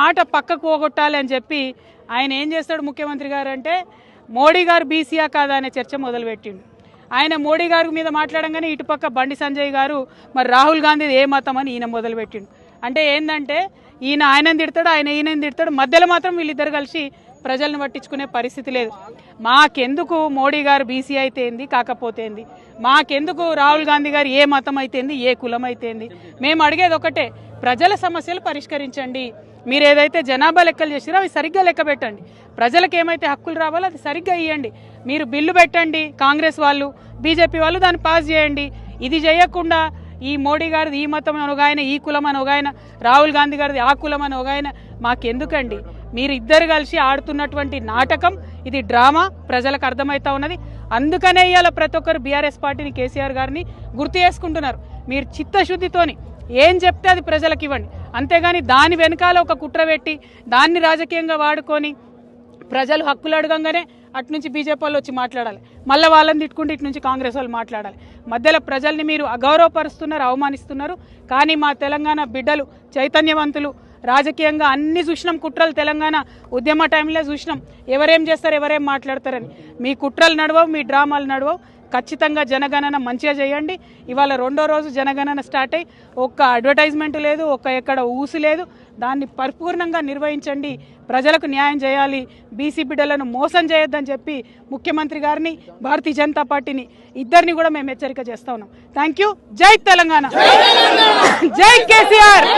మాట పక్కకు పోగొట్టాలి అని చెప్పి ఆయన ఏం చేస్తాడు ముఖ్యమంత్రి గారు అంటే మోడీ గారు బీసీయా కాదా అనే చర్చ మొదలుపెట్టిండు. ఆయన మోడీ గారి మీద మాట్లాడంగానే ఇటుపక్క బండి సంజయ్ గారు మరి రాహుల్ గాంధీ ఏ మతం అని ఈయన మొదలుపెట్టిండు. అంటే ఏంటంటే ఈయన ఆయనని తిడతాడు, ఆయన ఈయనని తిడతాడు, మధ్యలో మాత్రం వీళ్ళిద్దరు కలిసి ప్రజలను పట్టించుకునే పరిస్థితి లేదు. మాకెందుకు మోడీ గారు బీసీ అయితే ఏంది, కాకపోతే ఏంది, మాకెందుకు రాహుల్ గాంధీ గారు ఏ మతం అయితేంది, ఏ కులం అయితేంది, మేము అడిగేది ఒకటే, ప్రజల సమస్యలు పరిష్కరించండి. మీరు ఏదైతే జనాభా లెక్కలు చేసిరో అవి సరిగ్గా లెక్క పెట్టండి. ప్రజలకు ఏమైతే హక్కులు రావాలో అది సరిగ్గా ఇవ్వండి. మీరు బిల్లు పెట్టండి, కాంగ్రెస్ వాళ్ళు బీజేపీ వాళ్ళు దాన్ని పాస్ చేయండి. ఇది చేయకుండా ఈ మోడీ గారిది ఈ మతం అని ఒగాయన, ఈ కులం అని ఒగాయన, రాహుల్ గాంధీ గారిది ఆ కులం అని ఒగాయన, మాకెందుకండి? మీరు ఇద్దరు కలిసి ఆడుతున్నటువంటి నాటకం ఇది, డ్రామా ప్రజలకు అర్థమవుతా ఉన్నది. అందుకనే ఇవాళ ప్రతి ఒక్కరు బీఆర్ఎస్ పార్టీని, కేసీఆర్ గారిని గుర్తు చేసుకుంటున్నారు. మీరు చిత్తశుద్ధితోని ఏం చెప్తే అది ప్రజలకు ఇవ్వండి, అంతేగాని దాని వెనకాల ఒక కుట్ర పెట్టి దాన్ని రాజకీయంగా వాడుకొని ప్రజలు హక్కులు అడగంగానే అటు నుంచి బీజేపీ వాళ్ళు వచ్చి మాట్లాడాలి, మళ్ళీ వాళ్ళని తిట్టుకుంటే ఇటు నుంచి కాంగ్రెస్ వాళ్ళు మాట్లాడాలి. మధ్యలో ప్రజల్ని మీరు అగౌరవపరుస్తున్నారు, అవమానిస్తున్నారు. కానీ మా తెలంగాణ బిడ్డలు చైతన్యవంతులు, రాజకీయంగా అన్ని చూసినాం కుట్రలు. తెలంగాణ ఉద్యమ టైంలో చూసినాం ఎవరేం చేస్తారు, ఎవరేం మాట్లాడతారని. మీ కుట్రలు నడవవు, మీ డ్రామాలు నడవవు. ఖచ్చితంగా జనగణన మంచిగా చేయండి. ఇవాళ రెండో రోజు జనగణన స్టార్ట్ అయ్యి ఒక్క అడ్వర్టైజ్మెంట్ లేదు, ఒక్క ఎక్కడ ఊసు లేదు. దాన్ని పరిపూర్ణంగా నిర్వహించండి, ప్రజలకు న్యాయం చేయాలి, బీసీ బిడ్డలను మోసం చేయొద్దని చెప్పి ముఖ్యమంత్రి గారిని, భారతీయ జనతా పార్టీని ఇద్దరిని కూడా మేము హెచ్చరిక చేస్తా ఉన్నాం. Thank you. జై తెలంగాణ, జై కేసీఆర్.